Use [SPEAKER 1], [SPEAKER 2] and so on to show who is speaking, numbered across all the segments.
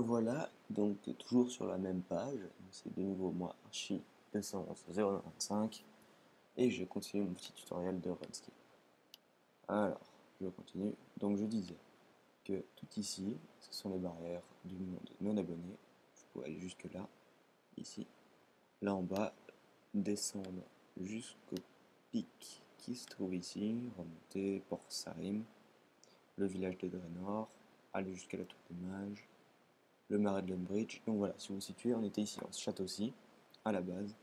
[SPEAKER 1] Voilà, donc toujours sur la même page, c'est de nouveau moi, Archie 211 et je continue mon petit tutoriel de RuneScape. Alors, je continue. Donc je disais que tout ici, ce sont les barrières du monde non abonné. Je pourrais aller jusque là, ici. Là en bas, descendre jusqu'au pic qui se trouve ici, remonter Port Sarim, le village de Draenor, aller jusqu'à la tour des mages, le marais de Lumbridge. Donc voilà, si vous vous situez, on était ici en ce château-ci, à la base.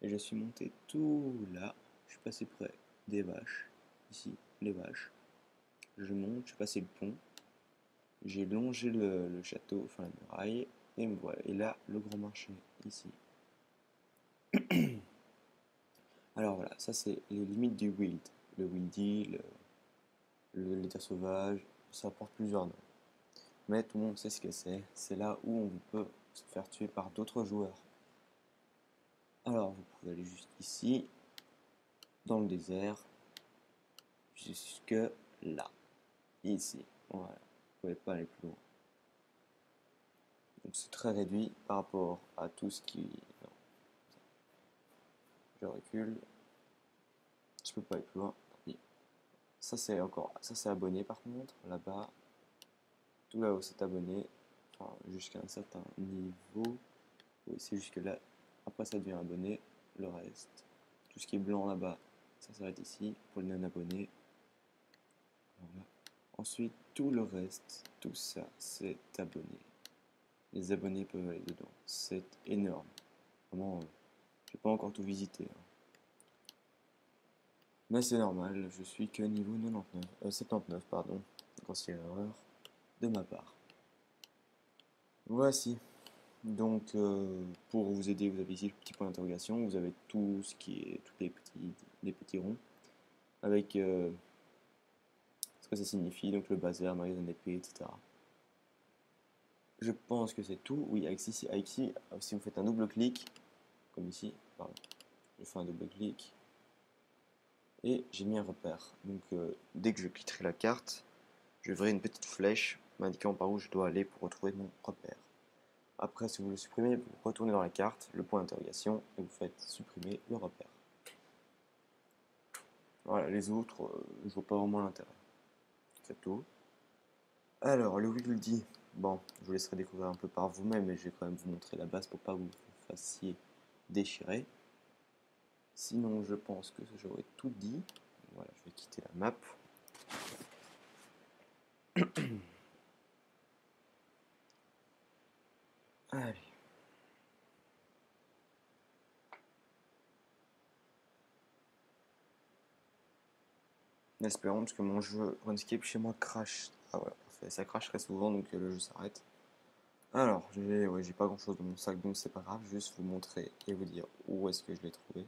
[SPEAKER 1] Et je suis monté tout là. Je suis passé près des vaches. Ici, les vaches. Je monte, je suis passé le pont. J'ai longé le château, enfin la muraille. Et me voilà. Et là, le grand marché, ici. Alors voilà, ça c'est les limites du wild. Le wildy, le l'éther sauvage, ça porte plusieurs noms. Mais tout le monde sait ce que c'est. C'est là où on peut se faire tuer par d'autres joueurs. Alors, vous pouvez aller juste ici, dans le désert, jusque là, ici. Voilà, vous pouvez pas aller plus loin. Donc c'est très réduit par rapport à tout ce qui... Non. Je recule. Je peux pas aller plus loin. Tant pis. Ça c'est encore... Ça c'est abonné par contre, là-bas. Tout là-haut c'est abonné. Enfin, jusqu'à un certain niveau. Oui, c'est jusque là. Après ça devient abonné. Le reste. Tout ce qui est blanc là-bas, ça s'arrête ici. Pour les non-abonnés. Voilà. Ensuite, tout le reste, tout ça, c'est abonné. Les abonnés peuvent aller dedans. C'est énorme. Vraiment, j'ai pas encore tout visité, hein. Mais c'est normal, je suis que niveau 79, pardon. Grossière erreur de ma part. Voici. Donc, pour vous aider, vous avez ici le petit point d'interrogation. Vous avez tout ce qui est, tous les petits ronds. Avec ce que ça signifie, donc le bazar, magasin d'épée, etc. Je pense que c'est tout. Oui, avec ici, si vous faites un double clic, comme ici, pardon, je fais un double clic et j'ai mis un repère. Donc dès que je quitterai la carte, je verrai une petite flèche m'indiquant par où je dois aller pour retrouver mon repère. Après, si vous le supprimez, vous retournez dans la carte, le point d'interrogation, et vous faites supprimer le repère. Voilà, les autres, je vois pas vraiment l'intérêt. C'est tout. Alors, le Wiggly, bon, je vous laisserai découvrir un peu par vous-même, mais je vais quand même vous montrer la base pour pas que vous vous fassiez déchirer. Sinon, je pense que j'aurais tout dit. Voilà, je vais quitter la map. Allez. Espérons, parce que mon jeu RuneScape chez moi crash. Ah voilà, parfait. Ça crache très souvent, donc le jeu s'arrête. Alors, j'ai pas grand chose dans mon sac, donc c'est pas grave. Juste vous montrer et vous dire où est-ce que je l'ai trouvé.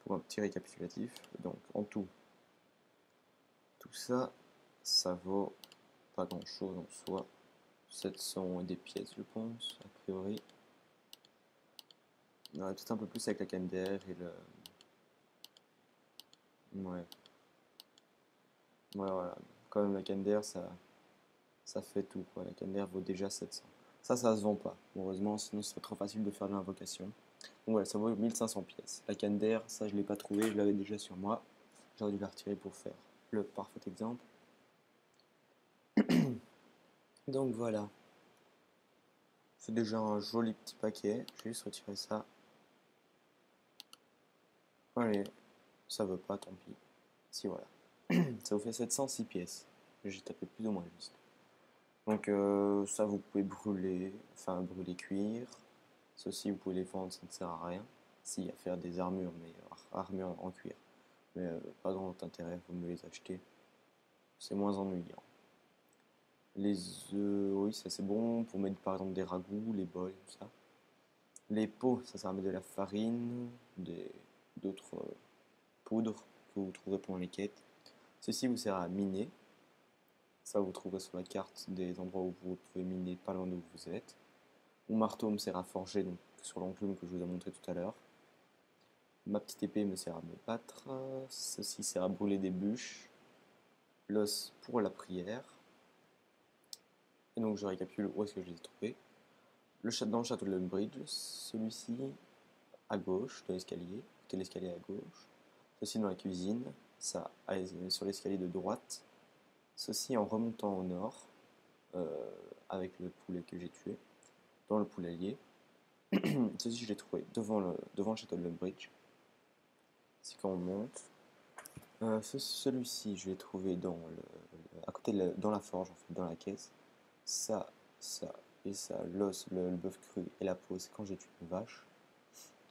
[SPEAKER 1] Pour un petit récapitulatif. Donc, en tout ça, ça vaut pas grand chose en soi. 700 des pièces, je pense, a priori. Il y en aurait peut-être un peu plus avec la canne d'air et le. Ouais. Ouais, voilà. Quand même, la canne d'air, ça fait tout, quoi. La canne d'air vaut déjà 700. Ça se vend pas, heureusement, sinon ce serait trop facile de faire de l'invocation. Donc voilà, ça vaut 1500 pièces. La canne d'air, ça je l'ai pas trouvé, je l'avais déjà sur moi. J'aurais dû la retirer pour faire le parfait exemple. Donc voilà. C'est déjà un joli petit paquet. Je vais juste retirer ça. Allez, ça veut pas, tant pis. Si voilà. Ça vous fait 706 pièces. J'ai tapé plus ou moins juste. Donc ça vous pouvez brûler, enfin brûler cuire. Ceci vous pouvez les vendre, ça ne sert à rien. Si, à faire des armures, mais armures en cuir. Mais pas grand intérêt, vous me les achetez. C'est moins ennuyant. Les œufs, oui, ça c'est bon pour mettre par exemple des ragoûts, les bols, tout ça. Les pots, ça sert à mettre de la farine, d'autres poudres que vous trouverez pendant les quêtes. Ceci vous sert à miner. Ça vous trouverez sur la carte des endroits où vous pouvez miner pas loin d'où vous êtes. Mon marteau me sert à forger, donc sur l'enclume que je vous ai montré tout à l'heure. Ma petite épée me sert à me battre. Ceci sert à brûler des bûches. L'os pour la prière. Et donc je récapitule où est-ce que je les ai trouvés. Dans le château de Lumbridge, celui-ci à gauche de l'escalier, côté de l'escalier à gauche. Ceci dans la cuisine, ça sur l'escalier de droite. Ceci en remontant au nord, avec le poulet que j'ai tué, dans le poulailler. Ceci je l'ai trouvé devant le château de Lumbridge. C'est quand on monte. Celui-ci je l'ai trouvé à côté dans la forge, en fait, dans la caisse. Ça et ça, l'os, le bœuf cru et la peau, c'est quand j'ai tué une vache.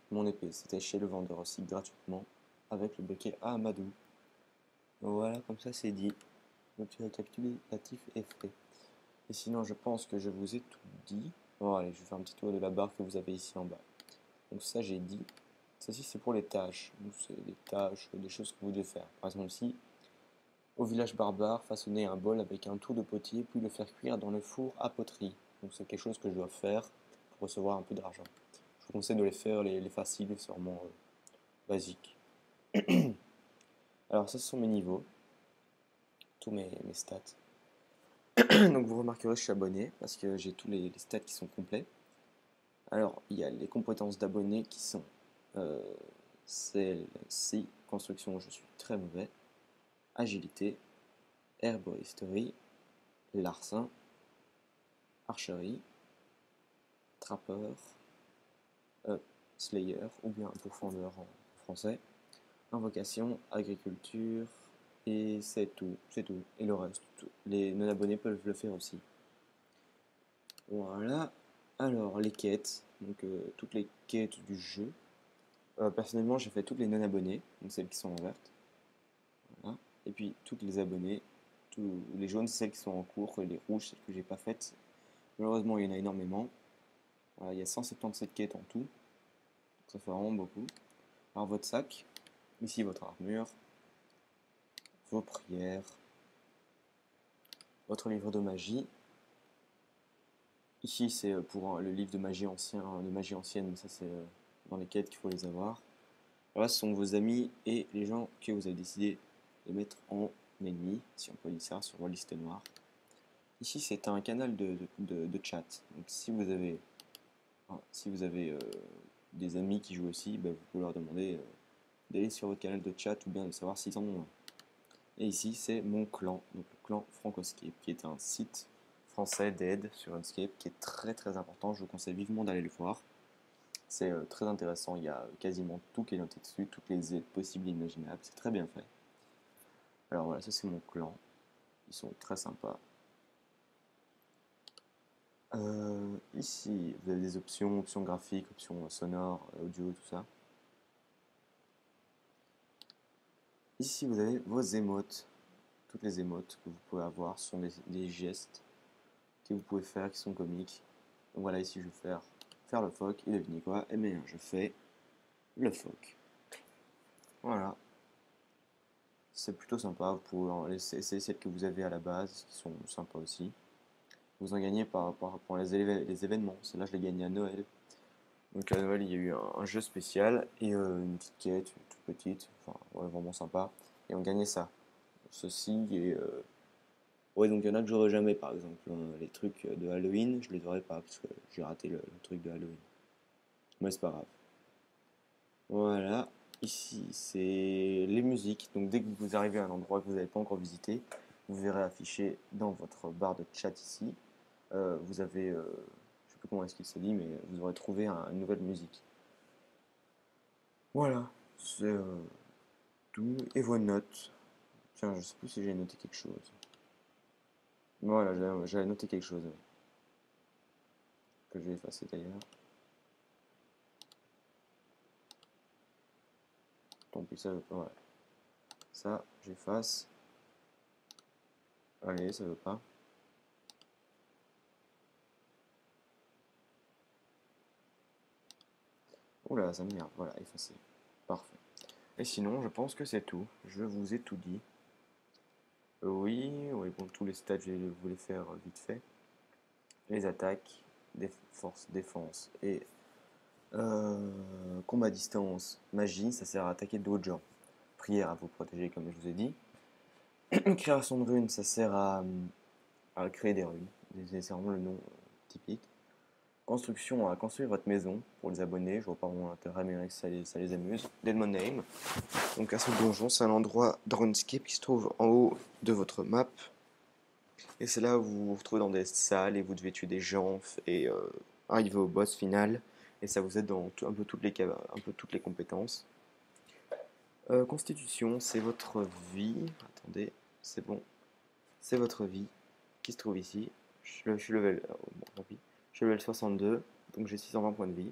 [SPEAKER 1] Mon épée, c'était chez le vendeur aussi, gratuitement, avec le briquet à Amadou. Voilà, comme ça c'est dit. Le petit récapitulatif est fait. Et sinon, je pense que je vous ai tout dit. Bon, allez, je vais faire un petit tour de la barre que vous avez ici en bas. Donc ça, j'ai dit. Ça, c'est pour les tâches. C'est des tâches, des choses que vous devez faire. Par exemple, ici, au village barbare, façonner un bol avec un tour de potier, puis le faire cuire dans le four à poterie. Donc c'est quelque chose que je dois faire pour recevoir un peu d'argent. Je vous conseille de les faire, les faciles, c'est vraiment basique. Alors ça, ce sont mes niveaux, tous mes stats. Donc vous remarquerez, je suis abonné parce que j'ai tous les stats qui sont complets. Alors, il y a les compétences d'abonné qui sont celle-ci, construction, je suis très mauvais, agilité, herboristerie, larcin, archerie, trappeur, slayer, ou bien pourfendeur en français, invocation, agriculture, et c'est tout, c'est tout. Et le reste, tout. Les non-abonnés peuvent le faire aussi. Voilà. Alors, les quêtes, donc toutes les quêtes du jeu. Personnellement, j'ai fait toutes les non-abonnés, donc celles qui sont en verte. Voilà. Et puis, toutes les abonnés, les jaunes, c'est celles qui sont en cours, et les rouges, celles que j'ai pas faites. Malheureusement, il y en a énormément. Voilà, il y a 177 quêtes en tout, donc ça fait vraiment beaucoup. Alors, votre sac, ici votre armure, vos prières, votre livre de magie. Ici, c'est pour le livre de magie ancienne, mais ça, c'est dans les quêtes qu'il faut les avoir. Là, ce sont vos amis et les gens que vous avez décidé de mettre en ennemis, si on peut dire ça, sur votre liste noire. Ici, c'est un canal de chat. Donc, si vous avez des amis qui jouent aussi, ben, vous pouvez leur demander d'aller sur votre canal de chat ou bien de savoir s'ils en ont un. Et ici, c'est mon clan, donc le clan Francoscape, qui est un site français d'aide sur Runescape qui est très très important. Je vous conseille vivement d'aller le voir. C'est très intéressant, il y a quasiment tout qui est noté dessus, toutes les aides possibles et imaginables, c'est très bien fait. Alors voilà, ça c'est mon clan, ils sont très sympas. Ici, vous avez des options graphiques, options sonores, audio, tout ça. Ici, vous avez vos émotes. Toutes les émotes que vous pouvez avoir sont des gestes que vous pouvez faire qui sont comiques. Donc voilà, ici je vais faire le phoque, et devinez quoi? Eh bien, je fais le phoque. Voilà. C'est plutôt sympa, vous pouvez en laisser celles que vous avez à la base, qui sont sympas aussi. Vous en gagnez pour les événements. Celle-là, je l'ai gagné à Noël. Donc à Noël, il y a eu un jeu spécial et une petite quête, toute petite, enfin ouais, vraiment sympa. Et on gagnait ça. Ceci et ouais, donc il y en a que j'aurais jamais, par exemple. Les trucs de Halloween, je les aurais pas parce que j'ai raté le truc de Halloween. Mais c'est pas grave. Voilà. Ici, c'est les musiques. Donc dès que vous arrivez à un endroit que vous n'avez pas encore visité, vous verrez affiché dans votre barre de chat ici. Vous avez, je ne sais plus comment est-ce qu'il se dit, mais vous aurez trouvé une nouvelle musique. Voilà, c'est tout. Et vos notes. Tiens, je sais plus si j'ai noté quelque chose. Voilà, j'avais noté quelque chose, ouais, que je vais effacer d'ailleurs. Tant pis, ça veut pas. Voilà. Ça, j'efface. Allez, ça veut pas. Oula, ça m'énerve. Voilà, effacé. Parfait. Et sinon, je pense que c'est tout. Je vous ai tout dit. Oui, oui, bon, tous les stats, je vais vous les faire vite fait. Les attaques, force, défense et combat à distance, magie, ça sert à attaquer d'autres gens. Prière à vous protéger, comme je vous ai dit. Création de runes, ça sert à créer des runes. c'est vraiment le nom typique. Construction, à construire votre maison pour les abonnés, je vois pas vraiment l'intérêt, mais ça les amuse. Demon Name, donc un seul donjon, c'est un endroit dans RuneScape qui se trouve en haut de votre map. Et c'est là où vous vous retrouvez dans des salles et vous devez tuer des gens et arriver au boss final. Et ça vous aide dans un peu toutes les compétences. Constitution, c'est votre vie. Attendez, c'est bon. C'est votre vie qui se trouve ici. Je suis level, bon, tant pis. Je suis level 62, donc j'ai 620 points de vie.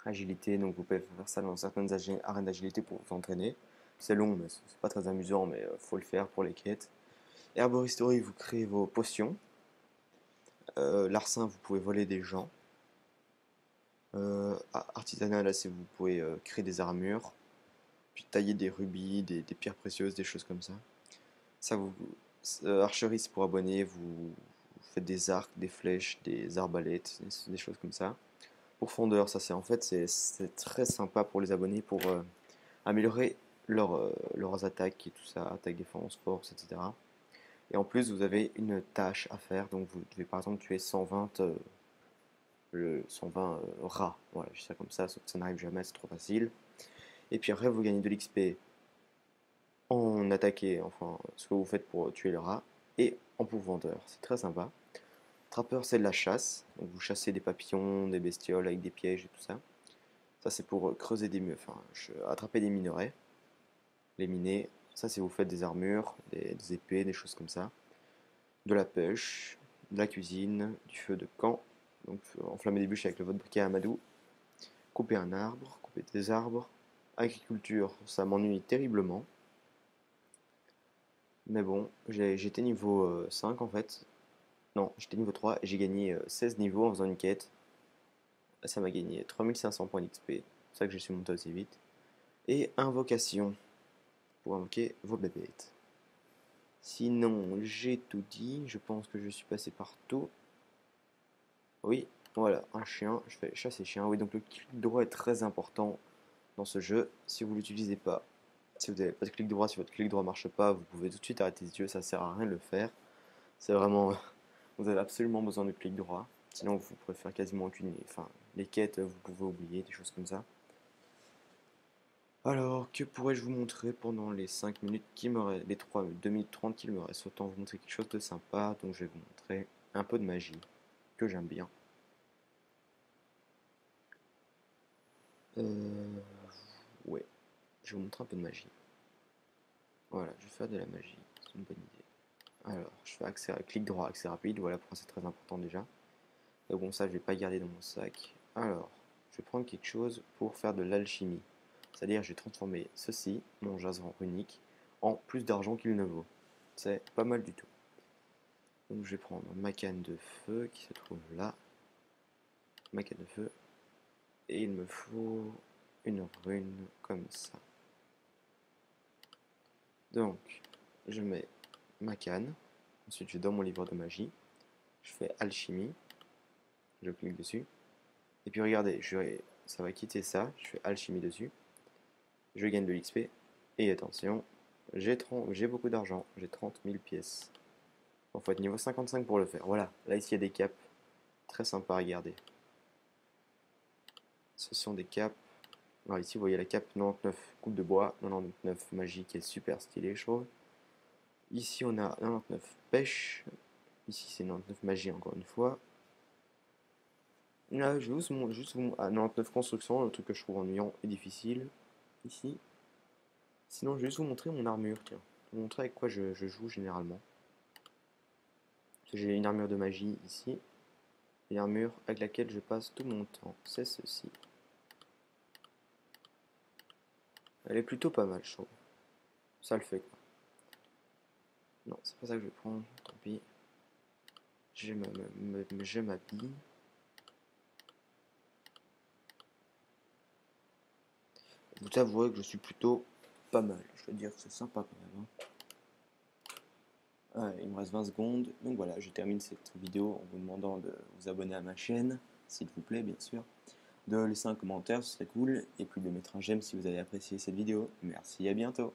[SPEAKER 1] Agilité, donc vous pouvez faire ça dans certaines arènes d'agilité pour vous entraîner. C'est long, mais c'est pas très amusant, mais faut le faire pour les quêtes. Herboristerie, vous créez vos potions. Larcin, vous pouvez voler des gens. Artisanat, là, c'est vous pouvez créer des armures, puis tailler des rubis, des pierres précieuses, des choses comme ça. Ça vous, Archerie, c'est pour abonner, vous faites des arcs, des flèches, des arbalètes, des choses comme ça. Pour fondeur, ça c'est en fait c'est très sympa pour les abonnés pour améliorer leurs attaques et tout ça, attaque, défense, force, etc. Et en plus, vous avez une tâche à faire, donc vous devez par exemple tuer 120 rats. Voilà, je dis ça comme ça, sauf que ça n'arrive jamais, c'est trop facile. Et puis après, vous gagnez de l'XP en attaquer, enfin, ce que vous faites pour tuer le rat, et en pourvendeur. C'est très sympa. Trappeur, c'est de la chasse. Donc vous chassez des papillons, des bestioles avec des pièges et tout ça. Ça, c'est pour creuser enfin, attraper des minerais, les miner. Ça, c'est vous faites des armures, des épées, des choses comme ça. De la pêche, de la cuisine, du feu de camp. Donc enflammer des bûches avec le vote briquet à Amadou. Couper un arbre, couper des arbres. Agriculture, ça m'ennuie terriblement. Mais bon, j'étais niveau 5 en fait. Non, j'étais niveau 3 et j'ai gagné 16 niveaux en faisant une quête. Ça m'a gagné 3500 points d'XP. C'est ça que je suis monté aussi vite. Et invocation pour invoquer vos bébêtes. Sinon, j'ai tout dit. Je pense que je suis passé partout. Oui, voilà, un chien. Je fais chasser chien. Oui, donc le clic droit est très important dans ce jeu. Si vous ne l'utilisez pas, si vous n'avez pas de clic droit, si votre clic droit marche pas, vous pouvez tout de suite arrêter les yeux. Ça sert à rien de le faire. C'est vraiment. Vous avez absolument besoin de clic droit. Sinon, vous pourrez faire quasiment aucune. Enfin, les quêtes, vous pouvez oublier, des choses comme ça. Alors, que pourrais-je vous montrer pendant les 5 minutes qui me restent, les 2 minutes 30 qu'il me reste? Autant vous montrer quelque chose de sympa, donc je vais vous montrer un peu de magie, que j'aime bien. Ouais, je vais vous montrer un peu de magie. Voilà, je vais faire de la magie, c'est une bonne idée. Alors, je fais clic droit, accès rapide, voilà pourquoi c'est très important déjà. Mais bon, ça je vais pas garder dans mon sac. Alors, je vais prendre quelque chose pour faire de l'alchimie. C'est-à-dire, je vais transformer ceci, mon jason runique, en plus d'argent qu'il ne vaut. C'est pas mal du tout. Donc je vais prendre ma canne de feu qui se trouve là. Ma canne de feu. Et il me faut une rune comme ça. Donc, je mets ma canne. Ensuite, je vais dans mon livre de magie. Je fais alchimie. Je clique dessus. Et puis regardez, ça va quitter ça. Je fais alchimie dessus. Je gagne de l'XP. Et attention, j'ai beaucoup d'argent. J'ai 30 000 pièces. Il faut être niveau 55 pour le faire. Voilà, là ici il y a des caps. Très sympa à regarder. Ce sont des caps. Alors ici vous voyez la cape 99 coupe de bois, 99 magie qui est super stylé je trouve. Ici on a 99 pêche. Ici c'est 99 magie encore une fois. Là je vais juste vous 99 construction, le truc que je trouve ennuyant et difficile. Ici. Sinon je vais juste vous montrer mon armure, tiens. Vous montrer avec quoi je joue généralement. J'ai une armure de magie ici. Et l'armure avec laquelle je passe tout mon temps, c'est ceci. Elle est plutôt pas mal, je trouve. Ça le fait quoi. Non, c'est pas ça que je vais prendre, tant pis. Je m'habille. Vous avouez que je suis plutôt pas mal. Je veux dire que c'est sympa quand même. Il me reste 20 secondes. Donc voilà, je termine cette vidéo en vous demandant de vous abonner à ma chaîne, s'il vous plaît, bien sûr. De laisser un commentaire, ce serait cool. Et puis de mettre un j'aime si vous avez apprécié cette vidéo. Merci, à bientôt.